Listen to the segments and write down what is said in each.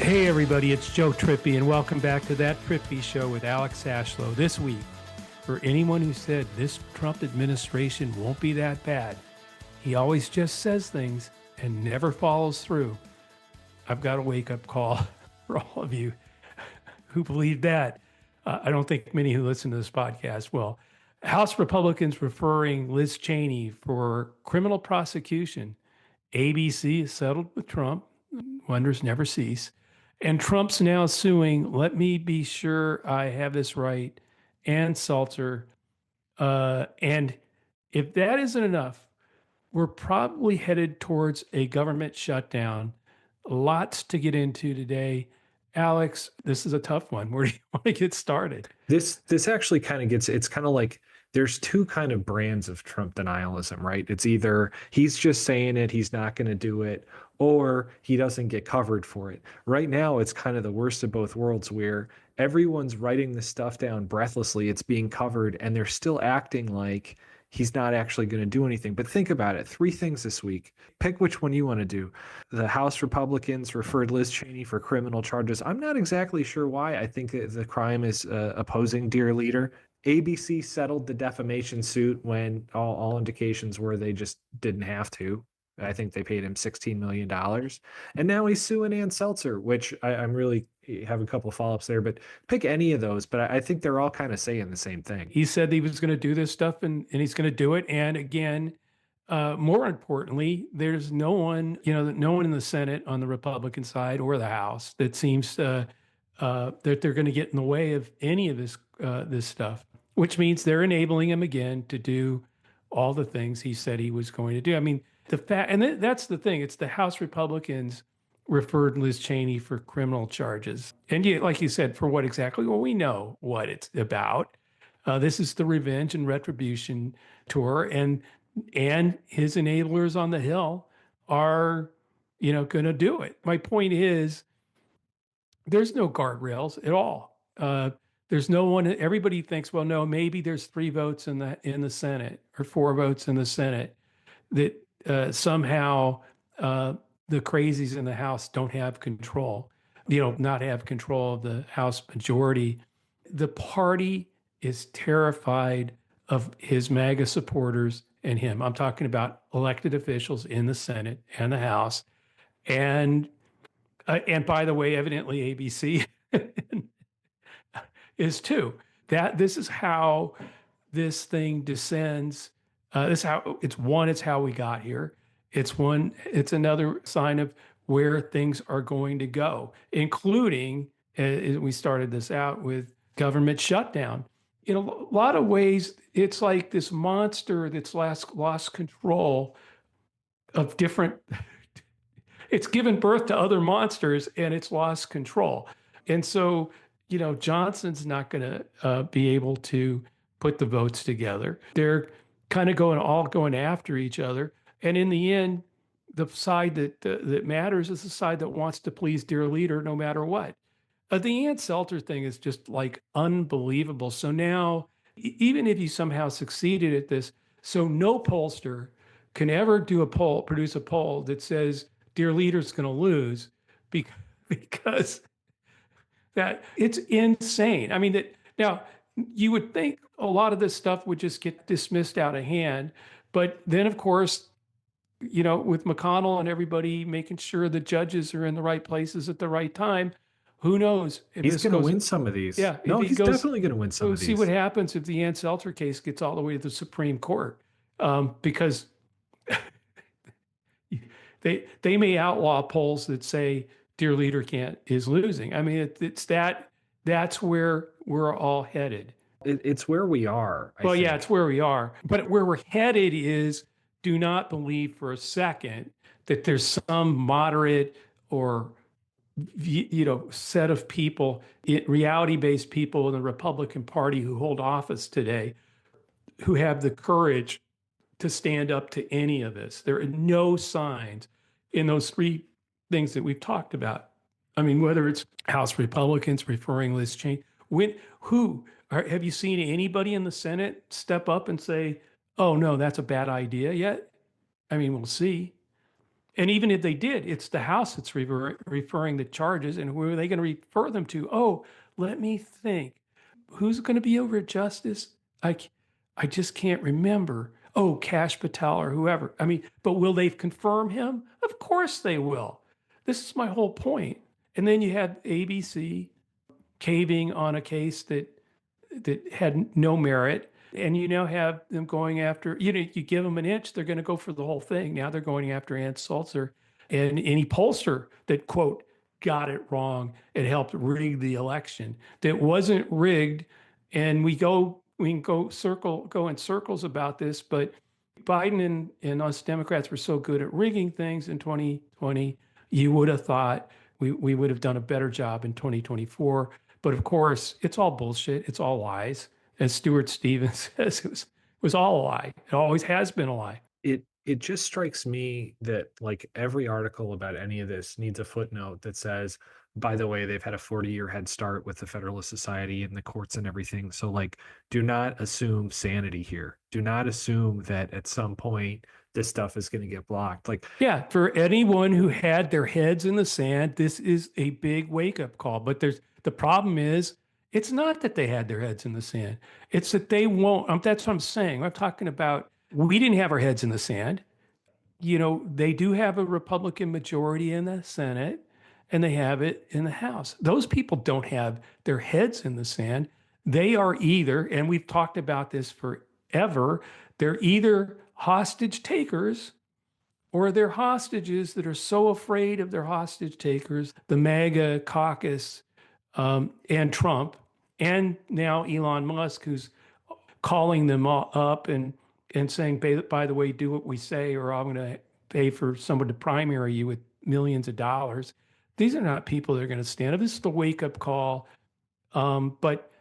Hey everybody, it's Joe Trippi, and welcome back to That Trippi Show with Alex Ashlow. This week, for anyone who said this Trump administration won't be that bad, he always just says things and never follows through. I've got a wake-up call for all of you who believe that. I don't think many who listen to this podcast will. House Republicans referring Liz Cheney for criminal prosecution. ABC is settled with Trump. Wonders never cease. And Trump's now suing, let me be sure I have this right, and Salter. And if that isn't enough, we're probably headed towards a government shutdown. Lots to get into today. Alex, this is a tough one. Where do you want to get started? This actually kind of gets, it's kind of like there's two kind of brands of Trump denialism, right? It's either he's just saying it, he's not going to do it, or he doesn't get covered for it. Right now, it's kind of the worst of both worlds where everyone's writing this stuff down breathlessly, it's being covered, and they're still acting like he's not actually going to do anything. But think about it. 3 things this week. Pick which one you want to do. The House Republicans referred Liz Cheney for criminal charges. I'm not exactly sure why. I think that the crime is opposing dear leader. ABC settled the defamation suit when all indications were they just didn't have to. I think they paid him $16 million. And now he's suing Ann Seltzer, which I'm really have a couple of follow-ups there, but pick any of those. But I think they're all kind of saying the same thing. He said he was going to do this stuff and he's going to do it. And again, more importantly, there's no one in the Senate on the Republican side or the House that seems that they're going to get in the way of any of this stuff, which means they're enabling him again to do all the things he said he was going to do. I mean, that's the thing. It's the House Republicans referred Liz Cheney for criminal charges. And like you said, for what exactly? Well, we know what it's about. This is the revenge and retribution tour, and his enablers on the Hill are, going to do it. My point is, there's no guardrails at all. There's no one. Everybody thinks, well, no, maybe there's 3 votes in the Senate or 4 votes in the Senate that somehow the crazies in the House don't have control. Not have control of the House majority. The party is terrified of his MAGA supporters and him. I'm talking about elected officials in the Senate and the House, and by the way, evidently ABC is too. This is how this thing descends. This is how it's how we got here. It's another sign of where things are going to go, including, we started this out with government shutdown. In a lot of ways, it's like this monster that's lost control of different, it's given birth to other monsters and it's lost control. And so, Johnson's not going to be able to put the votes together. They're kind of going after each other. And in the end, the side that matters is the side that wants to please dear leader no matter what. The Ann Seltzer thing is just like unbelievable. So now, even if you somehow succeeded at this, so no pollster can ever produce a poll that says dear leader's going to lose because that it's insane. I mean, that now you would think a lot of this stuff would just get dismissed out of hand. But then, of course, with McConnell and everybody making sure the judges are in the right places at the right time, who knows? He's going to win some of these. Yeah. No, he's definitely going to win some of these. See what happens if the Ann Seltzer case gets all the way to the Supreme Court, because they may outlaw polls that say dear leader is losing. I mean, that's where we're all headed. It's where we are. Yeah, it's where we are. But where we're headed is, do not believe for a second that there's some moderate or set of people, reality-based people in the Republican Party who hold office today, who have the courage to stand up to any of this. There are no signs in those 3 things that we've talked about. I mean, whether it's House Republicans referring Liz Cheney, have you seen anybody in the Senate step up and say, oh, no, that's a bad idea yet? I mean, we'll see. And even if they did, it's the House that's referring the charges. And who are they going to refer them to? Oh, let me think. Who's going to be over at Justice? I, I just can't remember. Oh, Cash Patel or whoever. I mean, but will they confirm him? Of course they will. This is my whole point. And then you had ABC caving on a case that had no merit. And you now have them going after, you give them an inch, they're going to go for the whole thing. Now they're going after Ann Sulzer and any pollster that, quote, got it wrong and helped rig the election. That wasn't rigged. And we can go in circles about this, but Biden and us Democrats were so good at rigging things in 2020, you would have thought we would have done a better job in 2024. But of course, it's all bullshit. It's all lies. As Stuart Stevens says, it was all a lie. It always has been a lie. It just strikes me that like every article about any of this needs a footnote that says, by the way, they've had a 40-year head start with the Federalist Society and the courts and everything. So like, do not assume sanity here. Do not assume that at some point this stuff is going to get blocked. Like, Yeah, for anyone who had their heads in the sand, this is a big wake-up call. But the problem is, it's not that they had their heads in the sand. It's that they won't. That's what I'm saying. I'm talking about we didn't have our heads in the sand. They do have a Republican majority in the Senate and they have it in the House. Those people don't have their heads in the sand. They are either, and we've talked about this forever, they're either hostage takers or they're hostages that are so afraid of their hostage takers, the MAGA caucus, and Trump, and now Elon Musk, who's calling them all up and saying, by the way, do what we say, or I'm going to pay for someone to primary you with millions of dollars. These are not people that are going to stand up. This is the wake up call. But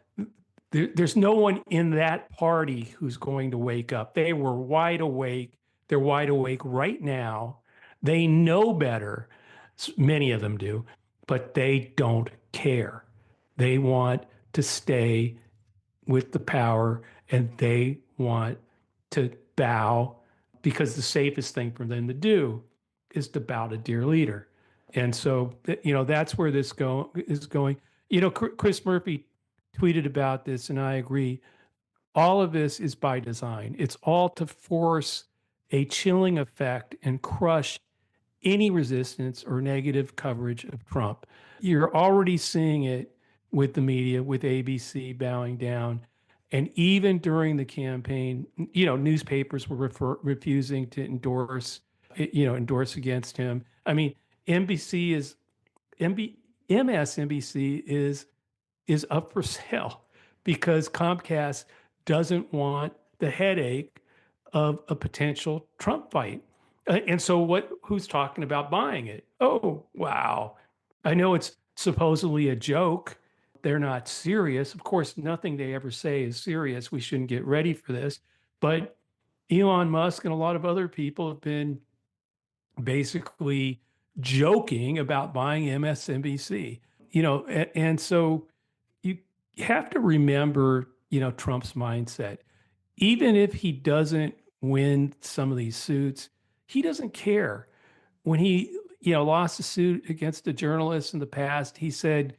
there's no one in that party who's going to wake up. They were wide awake. They're wide awake right now. They know better. Many of them do, but they don't care. They want to stay with the power and they want to bow because the safest thing for them to do is to bow to dear leader. And so, that's where this is going. Chris Murphy tweeted about this, and I agree. All of this is by design. It's all to force a chilling effect and crush any resistance or negative coverage of Trump. You're already seeing it with the media, with ABC bowing down. And even during the campaign, newspapers were refusing to endorse against him. I mean, MSNBC is up for sale because Comcast doesn't want the headache of a potential Trump fight. And so who's talking about buying it? Oh, wow. I know it's supposedly a joke. They're not serious. Of course, nothing they ever say is serious. We shouldn't get ready for this. But Elon Musk and a lot of other people have been basically joking about buying MSNBC. And so you have to remember, Trump's mindset. Even if he doesn't win some of these suits, he doesn't care. When he, lost a suit against a journalist in the past, he said,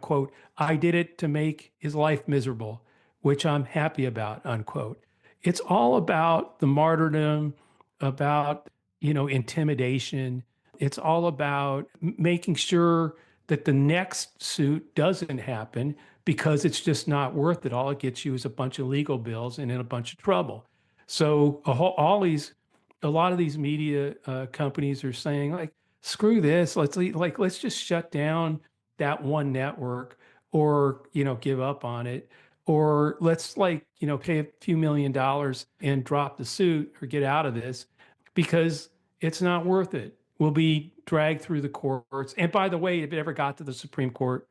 quote, I did it to make his life miserable, which I'm happy about, unquote. It's all about the martyrdom, about, intimidation. It's all about making sure that the next suit doesn't happen because it's just not worth it. All it gets you is a bunch of legal bills and in a bunch of trouble. So a lot of these media companies are saying like, screw this. Let's just shut down that one network or, give up on it. Or let's pay a few $1,000,000 and drop the suit or get out of this because it's not worth it. We'll be dragged through the courts. And by the way, if it ever got to the Supreme Court,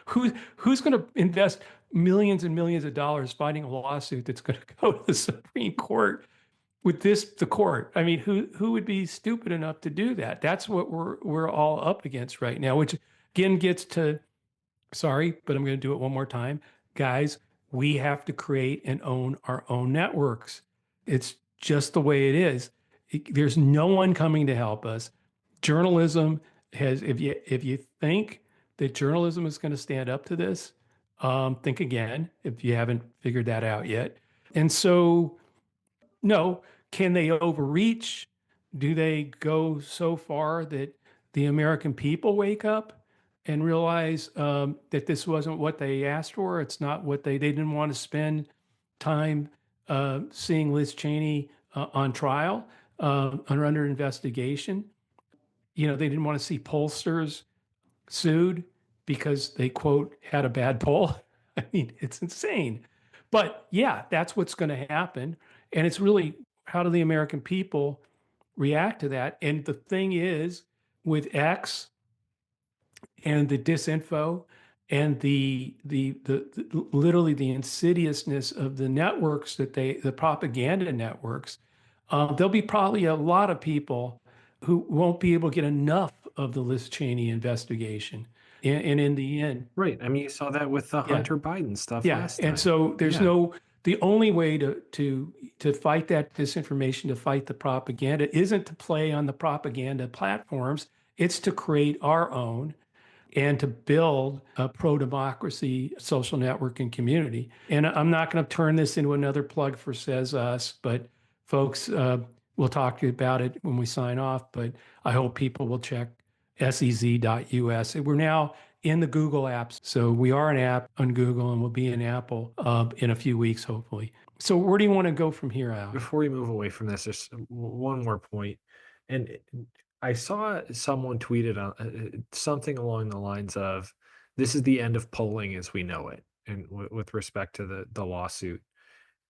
who's going to invest millions and millions of dollars fighting a lawsuit that's going to go to the Supreme Court with the court? I mean, who would be stupid enough to do that? That's what we're all up against right now, which again gets to, sorry, but I'm going to do it one more time. Guys, we have to create and own our own networks. It's just the way it is. There's no one coming to help us. Journalism has, if you think that journalism is going to stand up to this, think again if you haven't figured that out yet. And so, no, can they overreach? Do they go so far that the American people wake up and realize that this wasn't what they asked for? It's not what they didn't want to spend time seeing Liz Cheney on trial, under investigation. They didn't want to see pollsters sued because they, quote, had a bad poll. I mean, it's insane. But yeah, that's what's going to happen. And it's really, how do the American people react to that? And the thing is, with X and the disinfo and the literally the insidiousness of the networks the propaganda networks, there'll be probably a lot of people who won't be able to get enough of the Liz Cheney investigation. And in the end, Right. I mean, you saw that with the yeah, Hunter Biden stuff yeah. last And time. so there's Yeah. the only way to fight that disinformation, to fight the propaganda, isn't to play on the propaganda platforms. It's to create our own and to build a pro-democracy social network and community. And I'm not going to turn this into another plug for Says Us, but folks, we'll talk to you about it when we sign off, but I hope people will check sez.us. We're now in the Google apps. So we are an app on Google and we'll be in Apple in a few weeks, hopefully. So where do you want to go from here, Al? Before we move away from this, there's one more point. And I saw someone tweeted on something along the lines of, "This is the end of polling as we know it," and with respect to the lawsuit.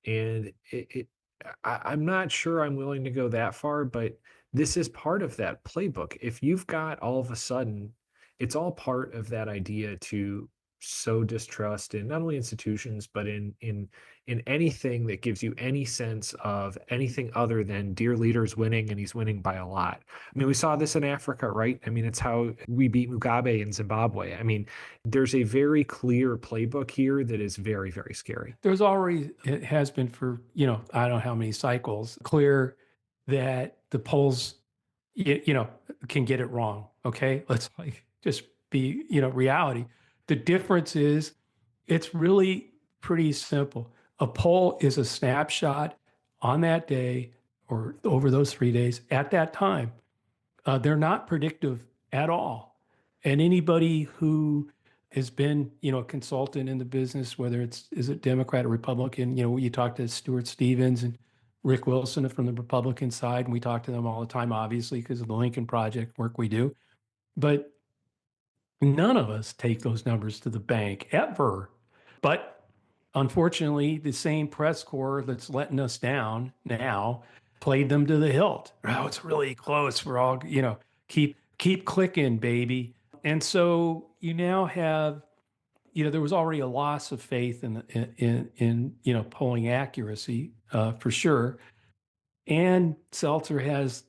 And I'm not sure I'm willing to go that far, but this is part of that playbook. If you've got all of a sudden, it's all part of that idea to sow distrust in not only institutions, but in anything that gives you any sense of anything other than dear leader's winning and he's winning by a lot. I mean, we saw this in Africa, right? I mean, it's how we beat Mugabe in Zimbabwe. I mean, there's a very clear playbook here that is very, very scary. There's already, it has been for, I don't know how many cycles, clear that the polls, can get it wrong. Okay. Let's just be, reality. The difference is it's really pretty simple. A poll is a snapshot on that day or over those 3 days at that time. They're not predictive at all. And anybody who has been, a consultant in the business, whether is it Democrat or Republican, you talk to Stuart Stevens and Rick Wilson from the Republican side, and we talk to them all the time, obviously, because of the Lincoln Project work we do. But none of us take those numbers to the bank ever. But unfortunately, the same press corps that's letting us down now played them to the hilt. Oh, it's really close. We're all, keep clicking, baby. And so you now have, there was already a loss of faith in polling accuracy for sure. And Seltzer has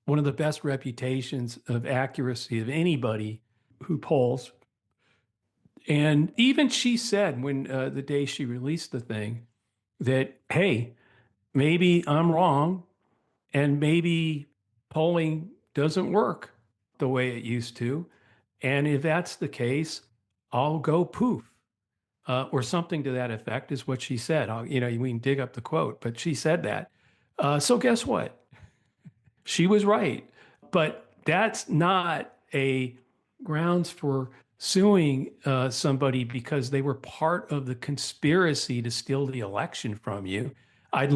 one of the best reputations of accuracy of anybody who polls. And even she said when the day she released the thing that, hey, maybe I'm wrong and maybe polling doesn't work the way it used to. And if that's the case, I'll go poof. Or something to that effect is what she said. We can dig up the quote, but she said that. So guess what? She was right. But that's not a grounds for suing somebody because they were part of the conspiracy to steal the election from you. I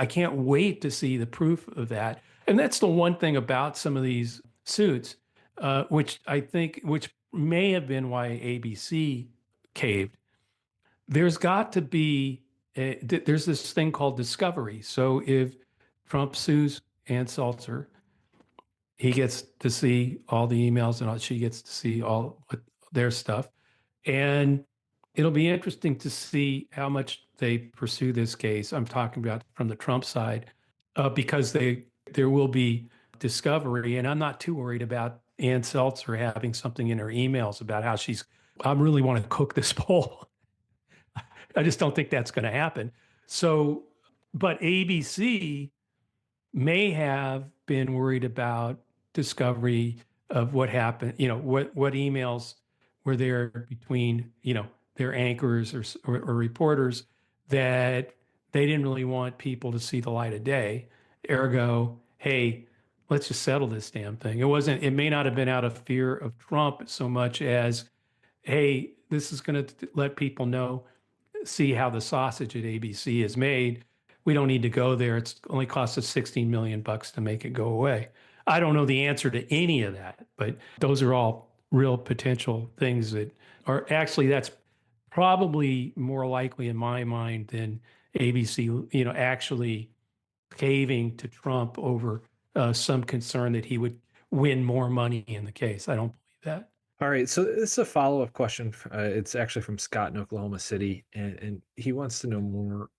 can't wait to see the proof of that. And that's the one thing about some of these suits, which may have been why ABC caved. There's got to be, there's this thing called discovery. So if Trump sues Ann Seltzer, he gets to see all the emails and she gets to see all their stuff. And it'll be interesting to see how much they pursue this case. I'm talking about from the Trump side, because there will be discovery. And I'm not too worried about Ann Seltzer having something in her emails about how I really want to cook this poll. I just don't think that's going to happen. So, but ABC may have been worried about discovery of what happened, what emails were there between, their anchors or reporters that they didn't really want people to see the light of day. Ergo, hey, let's just settle this damn thing. It may not have been out of fear of Trump so much as, hey, this is going to let people know, see how the sausage at ABC is made. We don't need to go there. It's only cost us 16 million bucks to make it go away. I don't know the answer to any of that, but those are all real potential things that are actually, that's probably more likely in my mind than ABC, actually caving to Trump over some concern that he would win more money in the case. I don't believe that. All right, so this is a follow-up question. It's actually from Scott in Oklahoma City, and he wants to know more.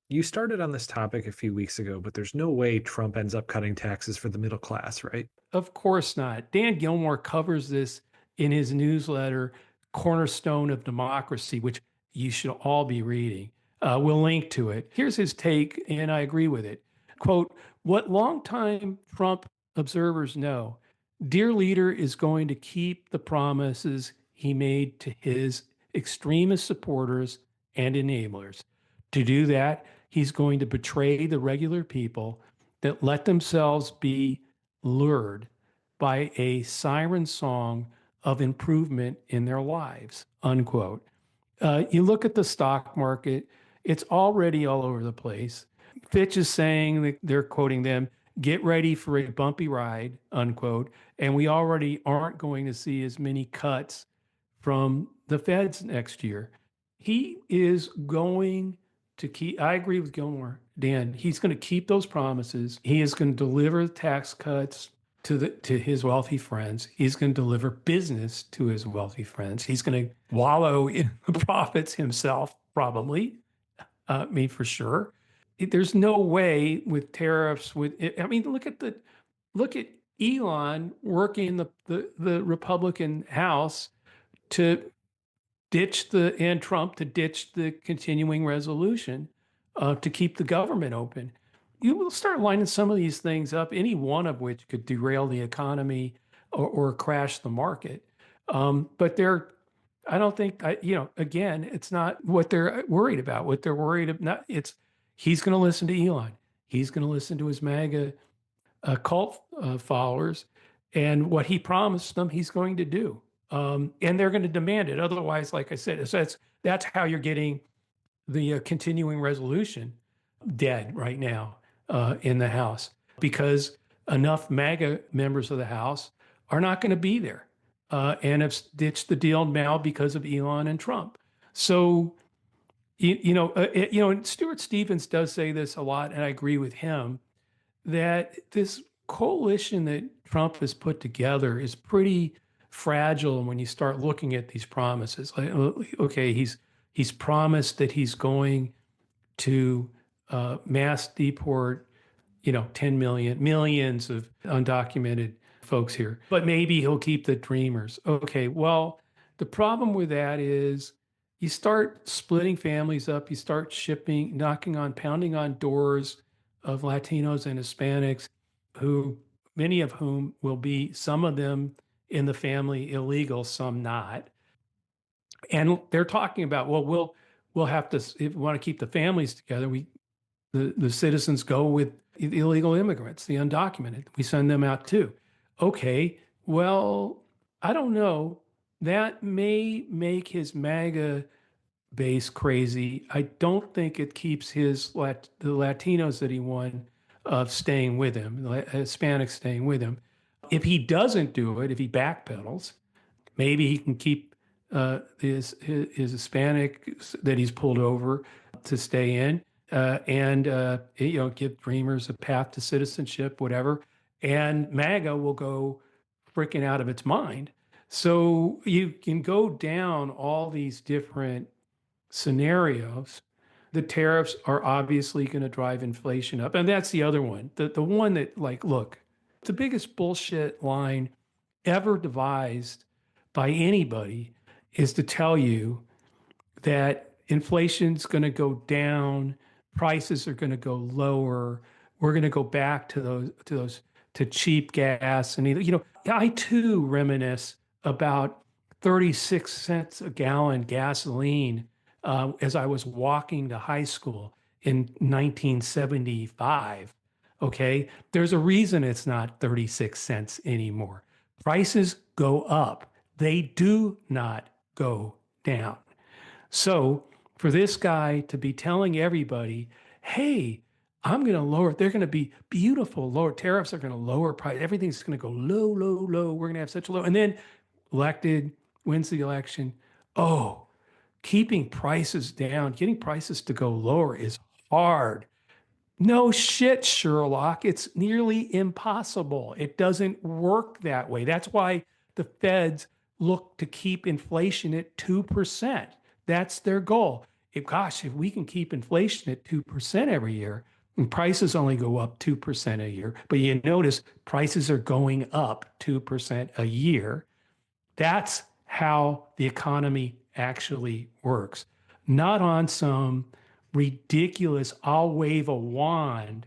You started on this topic a few weeks ago, but there's no way Trump ends up cutting taxes for the middle class, right? Of course not. Dan Gilmore covers this in his newsletter, Cornerstone of Democracy, which you should all be reading. We'll link to it. Here's his take, and I agree with it. Quote, what longtime Trump observers know, dear leader is going to keep the promises he made to his extremist supporters and enablers. To do that, he's going to betray the regular people that let themselves be lured by a siren song of improvement in their lives, unquote. You look at the stock market, it's already all over the place. Fitch is saying that they're quoting them, get ready for a bumpy ride, unquote. And we already aren't going to see as many cuts from the feds next year. He is going to keep, I agree with Gilmore, Dan, he's going to keep those promises. He is going to deliver tax cuts to his wealthy friends. He's going to deliver business to his wealthy friends. He's going to wallow in the profits himself, probably. I mean, for sure. There's no way with tariffs. I mean, look at Elon working the Republican House to and Trump to ditch the continuing resolution to keep the government open. You will start lining some of these things up, any one of which could derail the economy or crash the market. But I don't think, again, it's not what they're worried about. What they're worried about, he's going to listen to Elon. He's going to listen to his MAGA cult followers, and what he promised them, he's going to do. And they're going to demand it. Otherwise, like I said, that's how you're getting the continuing resolution dead right now in the House, because enough MAGA members of the House are not going to be there and have ditched the deal now because of Elon and Trump. So, and Stuart Stevens does say this a lot, and I agree with him, that this coalition that Trump has put together is pretty fragile when you start looking at these promises. Like, okay, he's promised that he's going to mass deport, 10 millions of undocumented folks here, but maybe he'll keep the dreamers. Okay, well, the problem with that is you start splitting families up, you start pounding on doors of Latinos and Hispanics, many of whom will be, some of them in the family illegal, some not. And they're talking about, well, we'll have to, if we want to keep the families together, the citizens go with the illegal immigrants, the undocumented. We send them out too. Okay, well, I don't know. That may make his MAGA base crazy. I don't think it keeps the Latinos that he won staying with him, the Hispanics staying with him. If he doesn't do it, if he backpedals, maybe he can keep his Hispanic that he's pulled over to stay in, and give Dreamers a path to citizenship, whatever. And MAGA will go freaking out of its mind. So you can go down all these different scenarios. The tariffs are obviously going to drive inflation up, and that's the other one. The one that, like, look, the biggest bullshit line ever devised by anybody is to tell you that inflation's going to go down, prices are going to go lower, we're going to go back to cheap gas. And I too reminisce about 36 cents a gallon gasoline as I was walking to high school in 1975. Okay. There's a reason it's not 36 cents anymore. Prices go up, they do not go down. So for this guy to be telling everybody, hey, I'm going to lower, they're going to be beautiful, lower tariffs are going to lower price, everything's going to go low, low, low. We're going to have such a low, and then elected, wins the election. Oh, keeping prices down, getting prices to go lower is hard. No shit, Sherlock. It's nearly impossible. It doesn't work that way. That's why the feds look to keep inflation at 2%. That's their goal. If we can keep inflation at 2% every year, and prices only go up 2% a year, but you notice prices are going up 2% a year. That's how the economy actually works, not on some ridiculous, I'll wave a wand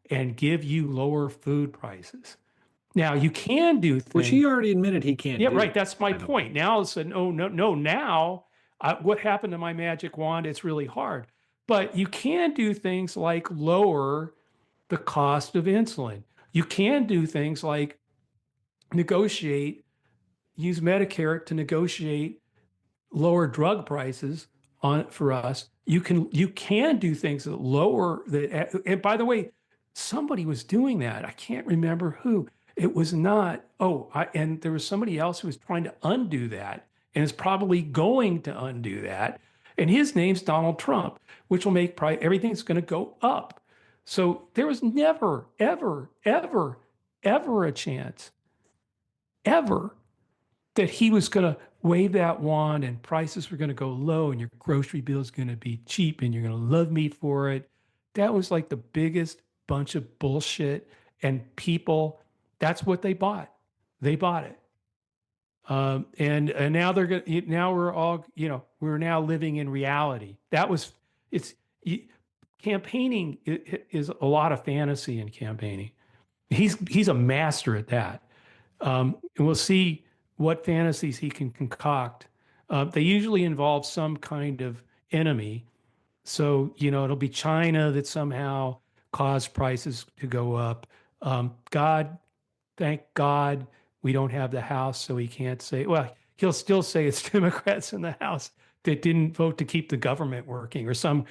and give you lower food prices. Now, you can do Which he things. already admitted he can't Yeah, do. right. That's my by the way. point. Now, all of a sudden, oh, no, no, now what happened to my magic wand? It's really hard. But you can do things like lower the cost of insulin. You can do things like negotiate, use Medicare to negotiate lower drug prices on for us. You can do things that lower the. And by the way, somebody was doing that. I can't remember who. It was not. And there was somebody else who was trying to undo that, and is probably going to undo that. And his name's Donald Trump, which will make everything's going to go up. So there was never, ever, ever, ever a chance, ever, that he was going to wave that wand and prices were going to go low and your grocery bill is going to be cheap and you're going to love me for it. That was like the biggest bunch of bullshit. And people, that's what they bought. They bought it. And now they're going to, now we're all, we're now living in reality. It's campaigning is a lot of fantasy in campaigning. He's a master at that. And we'll see what fantasies he can concoct. They usually involve some kind of enemy. So, it'll be China that somehow caused prices to go up. Thank God we don't have the House, so he can't say, well, he'll still say it's Democrats in the House that didn't vote to keep the government working or some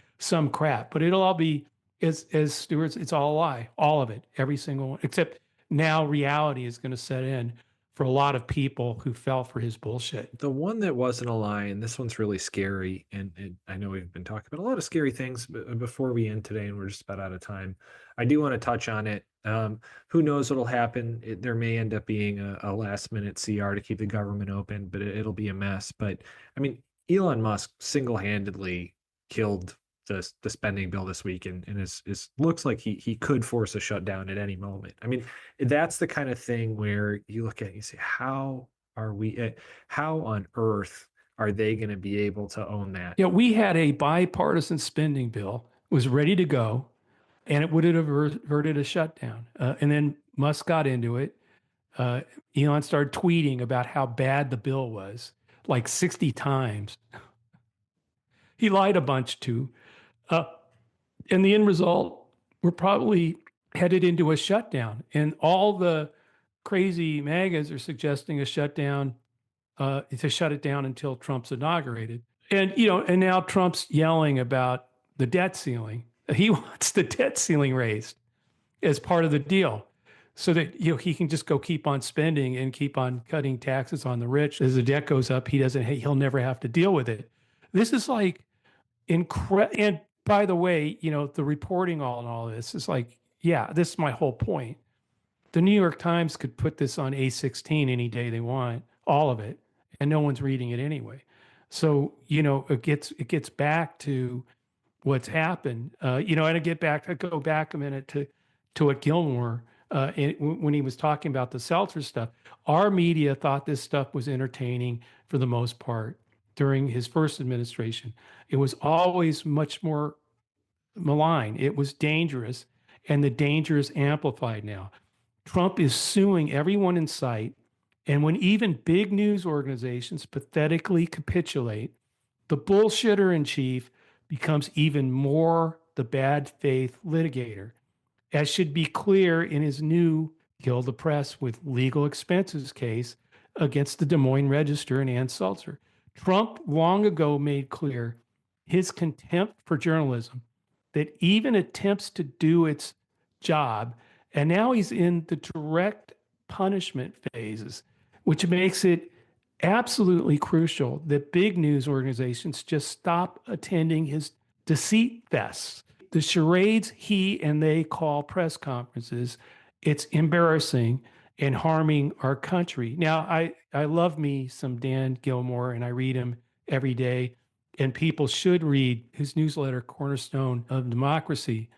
crap. But it'll all be, as stewards, it's all a lie, all of it, every single one, except now reality is going to set in for a lot of people who fell for his bullshit. The one that wasn't a lie, and this one's really scary, and I know we've been talking about a lot of scary things before we end today, and we're just about out of time. I do want to touch on it. Who knows what'll happen? There may end up being a last minute CR to keep the government open, but it'll be a mess. But I mean, Elon Musk single-handedly killed the spending bill this week, and is looks like he could force a shutdown at any moment. I mean, that's the kind of thing where you look at it and you say, how on earth are they going to be able to own that? Yeah, we had a bipartisan spending bill, was ready to go, and it would have averted a shutdown. And then Musk got into it. Elon started tweeting about how bad the bill was, like 60 times. He lied a bunch too. And the end result, we're probably headed into a shutdown. And all the crazy MAGAs are suggesting a shutdown, to shut it down until Trump's inaugurated. And, and now Trump's yelling about the debt ceiling. He wants the debt ceiling raised as part of the deal so that, he can just go keep on spending and keep on cutting taxes on the rich. As the debt goes up, he'll never have to deal with it. This is like incredible. And by the way, the reporting on all this is like, yeah, this is my whole point. The New York Times could put this on A16 any day they want, all of it, and no one's reading it anyway. So, it gets back to what's happened. And I go back a minute to what Gilmore, when he was talking about the seltzer stuff. Our media thought this stuff was entertaining for the most part during his first administration. It was always much more malign. It was dangerous. and the danger is amplified now. Trump is suing everyone in sight. And when even big news organizations pathetically capitulate, the bullshitter in chief becomes even more the bad faith litigator, as should be clear in his new Kill the Press with legal expenses case against the Des Moines Register and Ann Seltzer. Trump long ago made clear his contempt for journalism that even attempts to do its job, and now he's in the direct punishment phases, which makes it absolutely crucial that big news organizations just stop attending his deceit fests, the charades he and they call press conferences. It's embarrassing and harming our country. Now, I love me some Dan Gilmore, and I read him every day, and people should read his newsletter, Cornerstone of Democracy.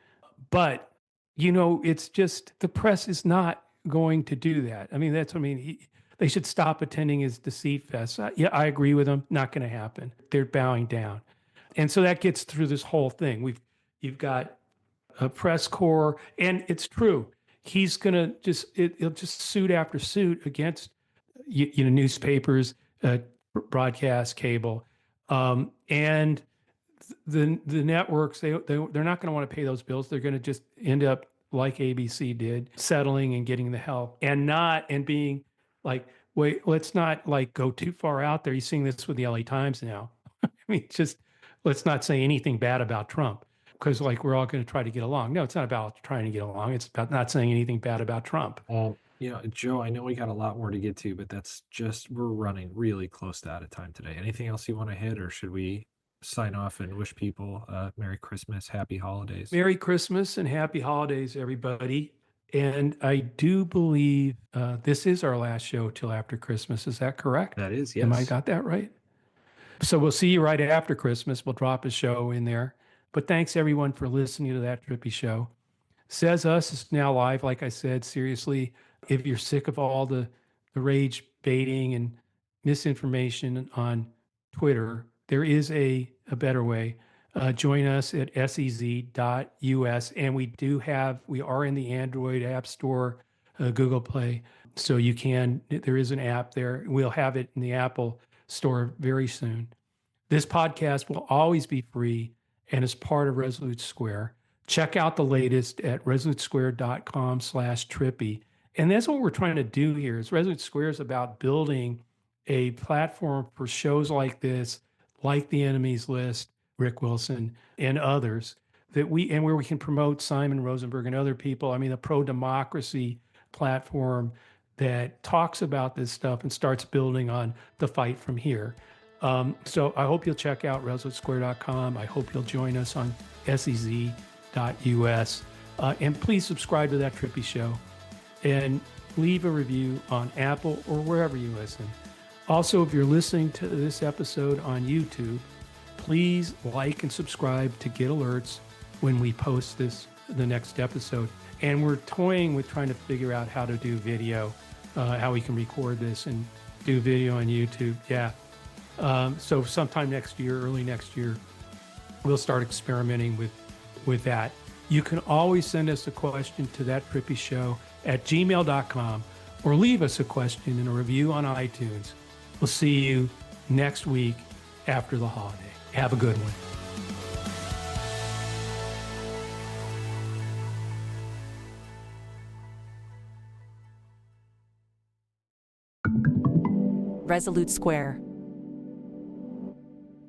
But, it's just the press is not going to do that. I mean, they should stop attending his deceit fest. Yeah, I agree with them. Not going to happen. They're bowing down. And so that gets through this whole thing. You've got a press corps, and it's true. He's going to he'll just suit after suit against, newspapers, broadcast, cable, and the networks. They're not going to want to pay those bills. They're going to just end up like ABC did, settling and getting the help, and being like, wait, let's not go too far out there. You're seeing this with the LA Times now. I mean, just let's not say anything bad about Trump, because we're all going to try to get along. No, it's not about trying to get along. It's about not saying anything bad about Trump. Joe, I know we got a lot more to get to, but we're running really close to out of time today. Anything else you want to hit, or should we sign off and wish people Merry Christmas, Happy Holidays? Merry Christmas and Happy Holidays, everybody. And I do believe this is our last show till after Christmas. Is that correct? That is, yes. Am I got that right? So we'll see you right after Christmas. We'll drop a show in there. But thanks, everyone, for listening to That Trippi Show. Says Us is now live. Like I said, seriously, if you're sick of all the rage baiting and misinformation on Twitter, there is a better way. Join us at sez.us. And we are in the Android App Store, Google Play. So there is an app there. We'll have it in the Apple Store very soon. This podcast will always be free and is part of Resolute Square. Check out the latest at resolutesquare.com/Trippi. And that's what we're trying to do here. Is Resolute Square is about building a platform for shows like this, like The Enemy's List, Rick Wilson, and others, where we can promote Simon Rosenberg and other people. I mean, a pro-democracy platform that talks about this stuff and starts building on the fight from here. So I hope you'll check out resolutesquare.com. I hope you'll join us on sez.us. And please subscribe to That Trippi Show and leave a review on Apple or wherever you listen. Also, if you're listening to this episode on YouTube, please like and subscribe to get alerts when we post the next episode. And we're toying with trying to figure out how to do video, how we can record this and do video on YouTube. Yeah. So sometime next year, early next year, we'll start experimenting with that. You can always send us a question to thattrippishow@gmail.com or leave us a question in a review on iTunes. We'll see you next week after the holiday. Have a good one. Resolute Square.